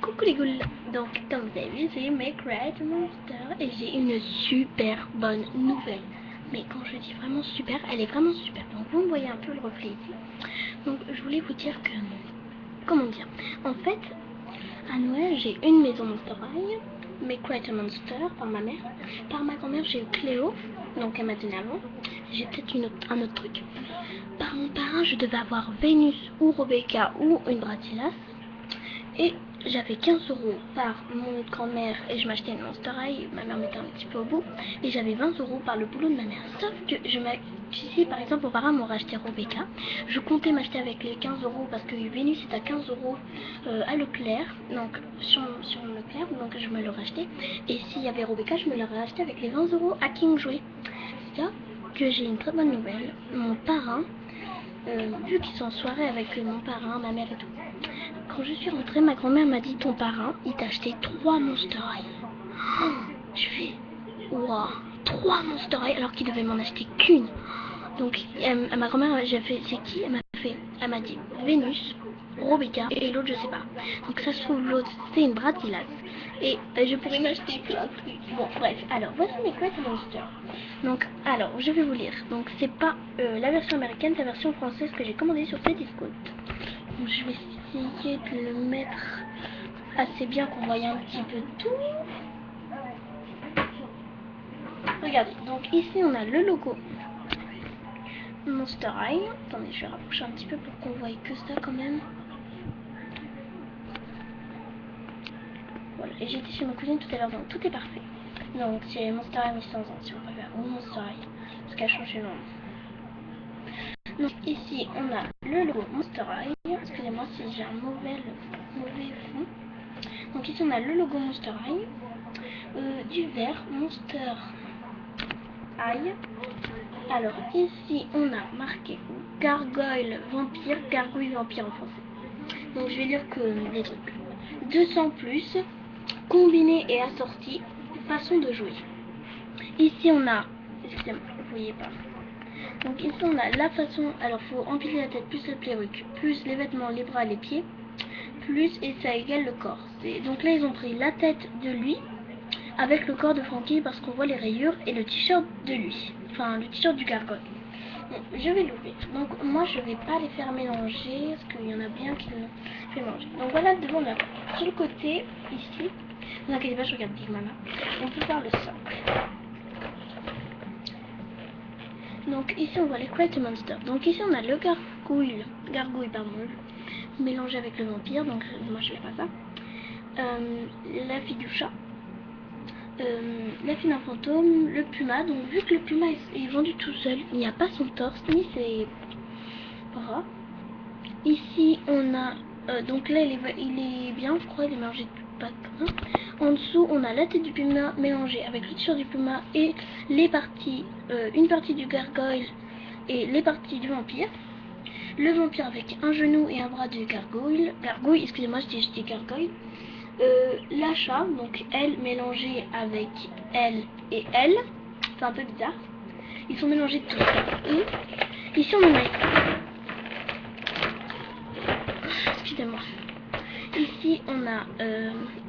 Coucou les goules. Donc comme vous avez vu, j'ai mes Create Monster et j'ai une super bonne nouvelle. Mais quand je dis vraiment super, elle est vraiment super. Donc vous me voyez un peu le reflet ici. Donc je voulais vous dire que, comment dire, en fait à Noël j'ai une maison Monster High, mes Create Monster par ma mère. Par ma grand-mère j'ai eu Cléo, donc elle m'a donné avant. J'ai peut-être un autre truc. Par mon parrain je devais avoir Vénus ou Rebecca ou une Brasilas. Et j'avais 15 € par mon grand-mère et je m'achetais une Monster High, ma mère mettait un petit peu au bout. Et j'avais 20 € par le boulot de ma mère. Sauf que si par exemple mon parrain m'aurait acheté Rebecca, je comptais m'acheter avec les 15 € parce que Vénus est à 15 € à Leclerc, donc sur Leclerc, donc je me l'aurais acheté. Et s'il y avait Rebecca, je me l'aurais acheté avec les 20 € à King Jouet. C'est là que j'ai une très bonne nouvelle. Mon parrain, vu qu'ils sont en soirée avec mon parrain, ma mère et tout, quand je suis rentrée, ma grand-mère m'a dit ton parrain, il t'a acheté 3 Monster High. Oh, je fais, waouh, 3 Monster High alors qu'il devait m'en acheter qu'une. Donc ma grand-mère, j'ai fait, c'est qui? Elle m'a dit Vénus, Rebecca et l'autre je sais pas. Donc ça se trouve l'autre c'est une Brasilas. Et je pourrais m'acheter plein de trucs. Bon bref, alors voici mes Create Monster. Donc alors je vais vous lire. Donc c'est pas la version américaine, c'est la version française que j'ai commandée sur Cdiscount. Donc je vais essayer de le mettre assez bien qu'on voie un petit peu tout. Regardez, donc ici on a le logo Monster High. Attendez, je vais rapprocher un petit peu pour qu'on voie que ça quand même. Voilà, et j'étais chez ma cousine tout à l'heure, donc tout est parfait. Donc c'est Monster High 1100 ans, si on préfère, ou Monster High, parce qu'elle change le nom. Donc ici on a le logo Monster High. Excusez-moi si j'ai un mauvais fond. Donc ici on a le logo Monster High, du vert Monster High. Alors ici on a marqué gargoyle vampire en français. Donc je vais lire que les trucs. 200 plus, combiné et assorti, façon de jouer. Ici on a, excusez-moi, vous voyez pas. Donc ici on a la façon, alors faut empiler la tête plus le perruque, plus les vêtements, les bras, les pieds, plus et ça égale le corps. Donc là ils ont pris la tête de lui avec le corps de Frankie parce qu'on voit les rayures et le t-shirt de lui, enfin le t-shirt du gargoyle. Bon, je vais l'ouvrir. Donc moi je vais pas les faire mélanger parce qu'il y en a bien qui me fait manger. Donc voilà devant la porte. Sur le côté ici, ne vous inquiétez pas, je regarde Big Mama. On peut voir le socle. Donc ici on voit les Create Monster. Donc ici on a le gargouille mélangé avec le vampire. Donc moi je fais pas ça. La fille du chat. La fille d'un fantôme, le puma. Donc vu que le puma est vendu tout seul, il n'y a pas son torse ni ses bras. Ici on a donc là il est bien, je crois, il est mélangé de patin. En dessous on a la tête du puma mélangée avec le t-shirt du puma et les parties, une partie du gargoyle et les parties du vampire. Le vampire avec un genou et un bras de gargouille, excusez-moi, je dis gargoyle. La chat, donc elle mélangée avec elle et elle, c'est un peu bizarre. Ils sont mélangés de tout ça. Et ici on en a, excusez-moi. Ici on a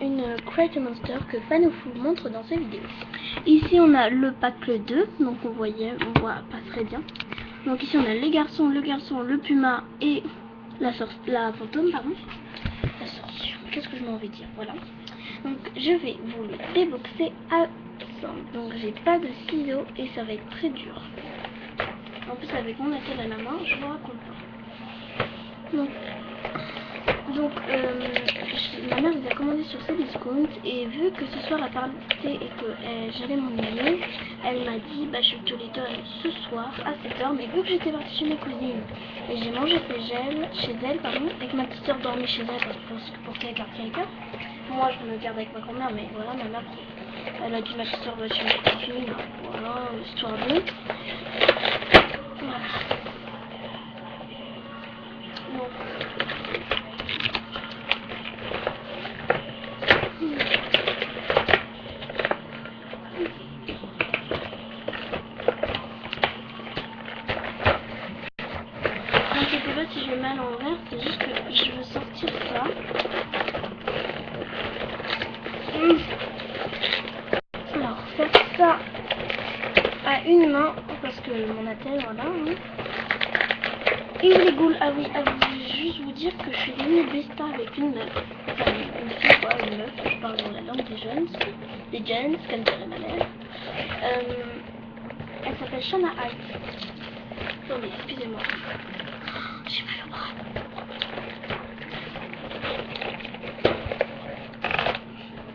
une Create Monster que Fanoufou montre dans ses vidéos. Ici on a le pack 2, donc on voit pas très bien. Donc ici on a les garçons, le puma et la fantôme, pardon. La sorcière, qu'est-ce que je m'en vais dire, voilà. Donc je vais vous le déboxer ensemble. Donc j'ai pas de ciseaux et ça va être très dur. En plus avec mon attel à la main, je vous raconte pas. Donc ma mère les a commandés sur Cdiscount et vu que ce soir elle partait et que j'allais m'ennuyer, elle m'a dit bah je te les donne ce soir à 7h, mais vu que j'étais partie chez mes cousines et j'ai mangé chez elle pardon, et que ma petite soeur dormait chez elle pour qu'elle garde quelqu'un, moi je me garde avec ma grand-mère, mais voilà, ma mère elle a dit ma petite soeur va chez mes cousines, voilà, histoire de... Voilà. Donc, je sais pas si je vais mal en l'envers, c'est juste que je veux sortir ça. une main parce que mon attel, voilà. Hein. Et les ghouls, ah oui, je vais juste vous dire que je suis devenue besta avec une meuf. Enfin, une fille quoi, une meuf, je parle dans la langue des jeunes, comme dirait ma mère. Elle s'appelle Shana Hyde. Attendez, excusez-moi. J'ai mal au bras.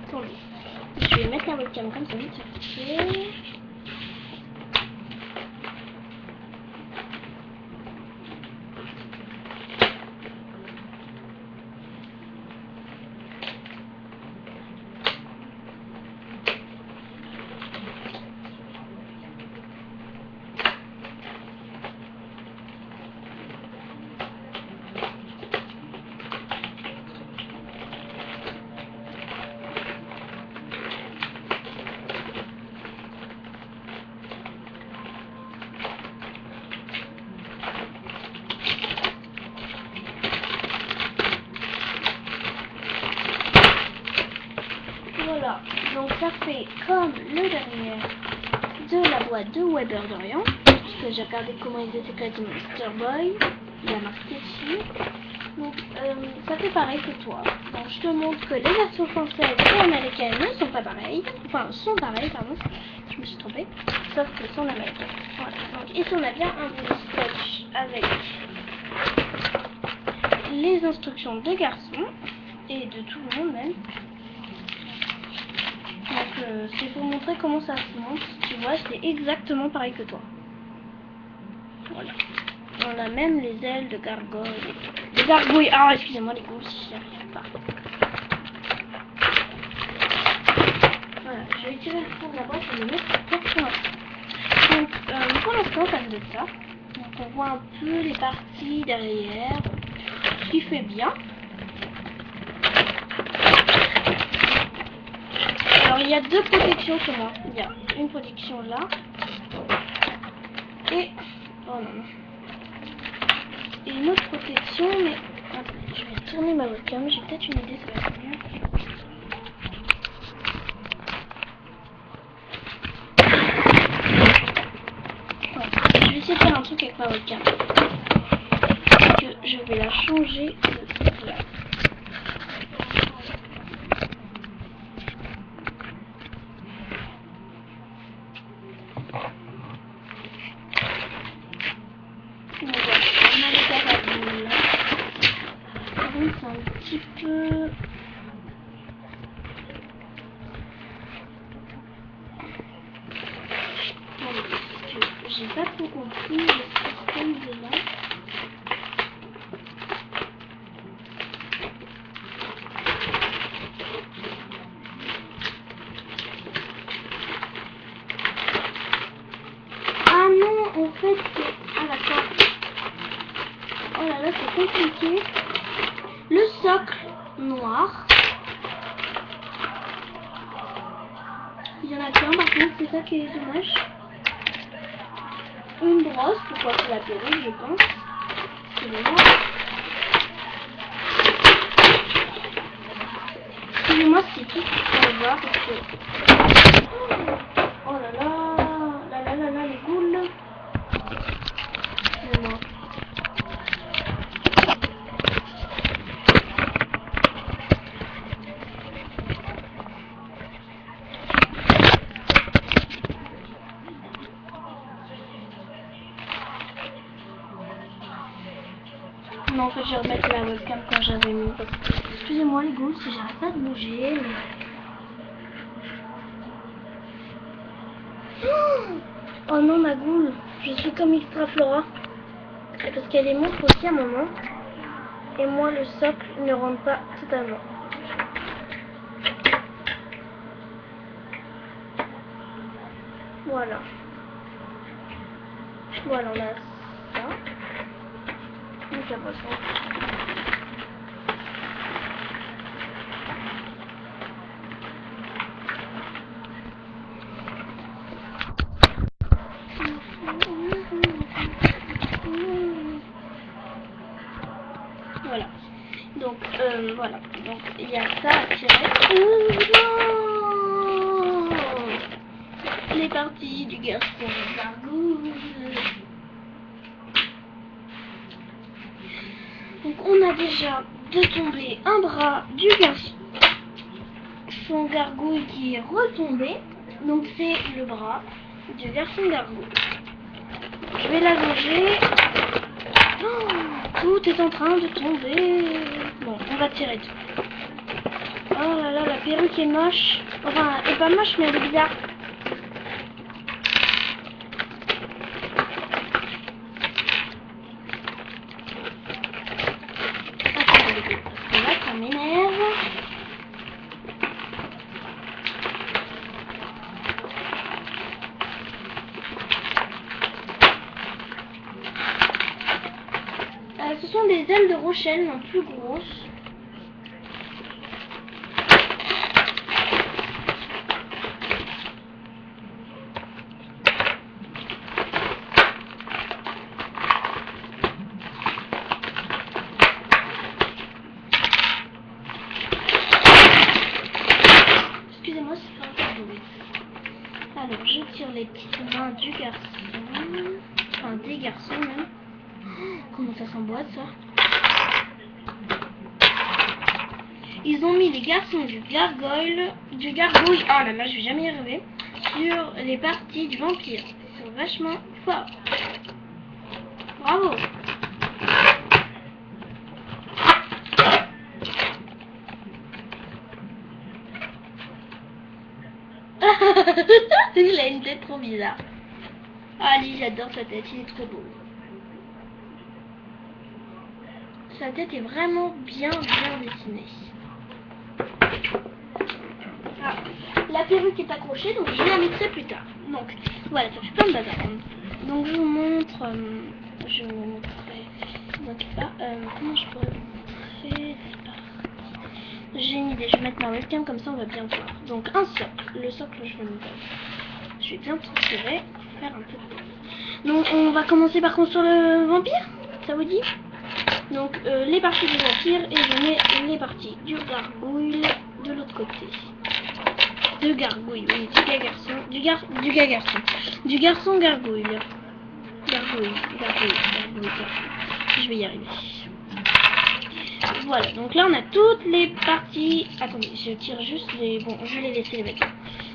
Attendez. Je vais mettre la webcam comme ça, vite fait. Voilà, donc ça fait comme le dernier de la boîte de Weber d'Orient, parce que j'ai regardé comment ils étaient créés Monster Boy, il a marqué dessus. Donc ça fait pareil que toi. Donc je te montre que les versions françaises et américaines ne sont pas pareilles, enfin sont pareilles, pardon, je me suis trompée, sauf que sont américaines. Voilà, donc ici on a bien un bout de scotch avec les instructions des garçons et de tout le monde même. Donc c'est pour montrer comment ça se monte. Tu vois, c'est exactement pareil que toi. Voilà. On a même les ailes de gargoyle. Les gargouilles. Ah, excusez-moi les ghouls si j'y arrive pas. Voilà, je vais tirer le fond de la boîte et le mettre pour l'instant. Donc pour l'instant ça me donne ça. Donc on voit un peu les parties derrière. Ce qui fait bien. Alors il y a deux protections sur moi. Il y a une protection là. Et... oh non. Et une autre protection, mais... attendez, je vais tourner ma webcam. J'ai peut-être une idée, ça va être mieux. Ouais. Je vais essayer de faire un truc avec ma webcam. Que je vais la changer de place. C'est un petit peu... j'ai pas trop compris le système de là. Ah non, en fait c'est... ah d'accord. Oh là là, c'est compliqué. Le socle noir. Il y en a qu'un par contre, c'est ça qui est dommage. Une brosse pour coiffer la perruque, je pense. Excusez-moi. Excusez-moi si tout on va voir parce que... oh là là, les ghouls. Excusez-moi. Non, en fait, je vais remettre la webcam quand j'avais mis. Excusez-moi les ghouls si j'arrête pas de bouger. Oh non, ma goule, je suis comme Extra Flora. Parce qu'elle est montre aussi à un moment. Et moi, le socle ne rentre pas totalement. Voilà. Voilà, on a ça. Donc la boisson. Voilà. Donc, voilà. Donc, il y a ça à tirer. Non. les parties du garçon gargouille. Donc on a déjà de tomber un bras du garçon gargouille qui est retombé. Donc c'est le bras du garçon gargouille. Je vais l'allonger. Oh, tout est en train de tomber. Bon, on va tirer tout. Oh là là, la perruque est moche. Enfin, elle est pas moche, mais elle est bizarre. Attendez, parce que là, ça m'énerve. Ce sont des ailes de Rochelle, non plus grosses. Excusez-moi, c'est pas un peu bruit. Alors, je tire les petites mains du garçon. Enfin, des garçons même. Comment ça s'emboîte ça? Ils ont mis les garçons du gargouille. Oh là là, je vais jamais y arriver. Sur les parties du vampire. Ils sont vachement forts. Bravo. Il a une tête trop bizarre. Ah, Ali, j'adore sa tête, il est trop beau. Sa tête est vraiment bien dessinée. Ah, la perruque est accrochée, donc je la mettrai plus tard. Donc, voilà, ça fait plein de bazar. Donc, je vous montre... je vous montrerai... Donc, là, comment je pourrais vous montrer? J'ai une idée, je vais mettre ma webcam, comme ça on va bien voir. Donc, un socle. Le socle, je vais le mettre. Je vais bien tout tirer pour faire un peu de temps. Donc, on va commencer par construire le vampire. Ça vous dit? Donc les parties du vampire et je mets les parties du gargouille de l'autre côté. De gargouille, oui, du gars garçon. Du garçon gargouille. Gargouille. Je vais y arriver. Voilà, donc là on a toutes les parties. Attendez, je tire juste les. Bon, je vais les laisser les mettre.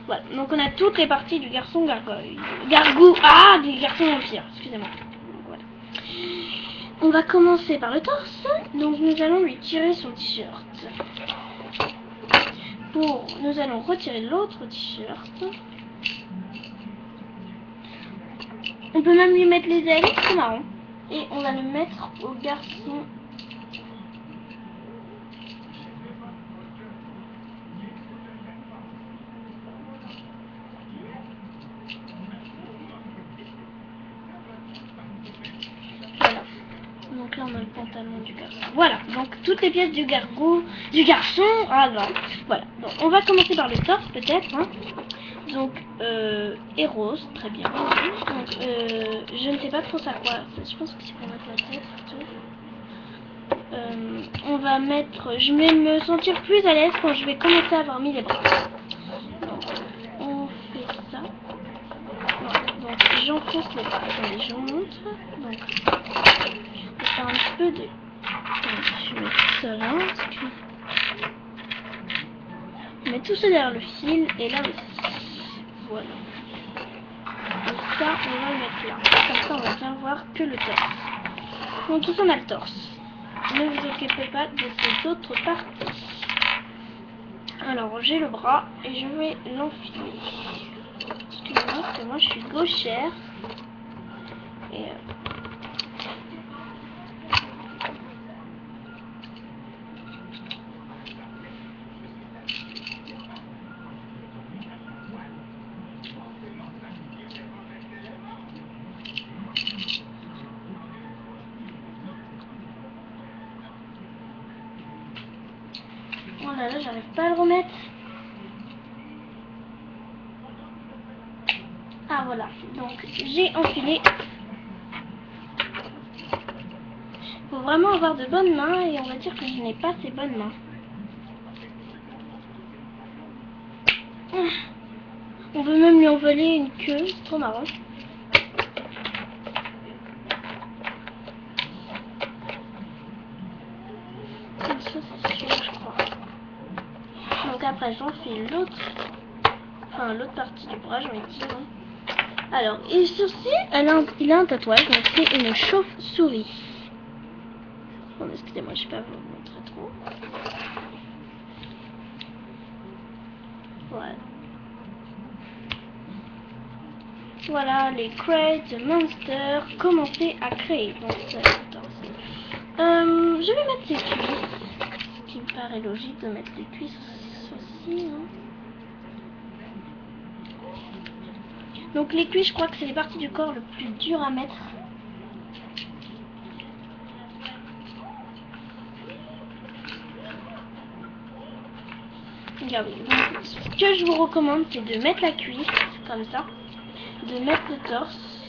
Voilà, donc on a toutes les parties du garçon gargouille. Du garçon vampire, excusez-moi. On va commencer par le torse, donc nous allons lui tirer son t-shirt. Nous allons retirer l'autre t-shirt. On peut même lui mettre les ailes, c'est marrant. Et on va le mettre au garçon. Donc là on a le pantalon du garçon. Voilà, donc toutes les pièces du garçon. Ah non, voilà. Donc on va commencer par le torse peut-être. Hein. Donc et rose, très bien. Donc je ne sais pas trop ça quoi. Je pense que c'est pour mettre la tête plutôt. On va mettre. Je vais me sentir plus à l'aise quand je vais commencer à avoir mis les bras. Donc on fait ça. Voilà, donc j'enfonce les bras. Attendez, je vous montre. Donc un petit peu de... Je mets tout ça là. Je mets tout ça derrière le fil et là aussi. Voilà. Et ça, on va le mettre là. Comme ça, on va bien voir que le torse. Donc tout ça, on a le torse. Ne vous occupez pas de ces autres parties. Alors, j'ai le bras et je vais l'enfiler. Excusez-moi, parce que moi, je suis gauchère. Et... oh là là, j'arrive pas à le remettre. Ah voilà, donc j'ai enfilé. Faut vraiment avoir de bonnes mains et on va dire que je n'ai pas ces bonnes mains. On peut même lui envoler une queue, c'est trop marrant. Ça c'est sûr, je crois. Donc après j'en fais l'autre, enfin l'autre partie du bras, j'ai envie de dire. Alors, et sur ci, il a un tatouage, donc c'est une chauve-souris. Bon, excusez-moi, je vais pas vous montrer trop. Voilà. Voilà les crates de Monster commencé à créer. Donc, je vais mettre les cuisses. Ce qui me paraît logique de mettre les cuisses aussi. Hein. Donc les cuisses, je crois que c'est les parties du corps le plus dur à mettre. Regardez. Donc, ce que je vous recommande, c'est de mettre la cuisse comme ça, de mettre le torse,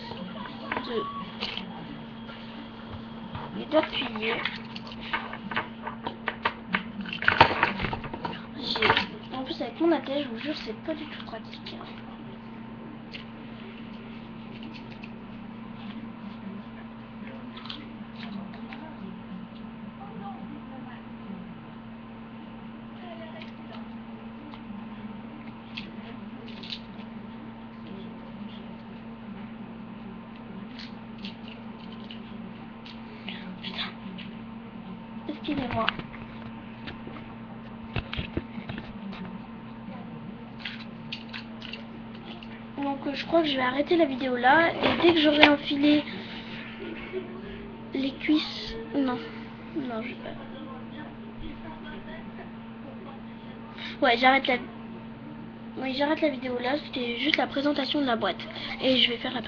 et d'appuyer. En plus avec mon attelle, je vous jure, c'est pas du tout pratique. Hein. Excusez-moi. Donc je crois que je vais arrêter la vidéo là et dès que j'aurai enfilé les cuisses... Non, je vais pas... Ouais, j'arrête la... Oui, j'arrête la vidéo là, c'était juste la présentation de la boîte. Et je vais faire la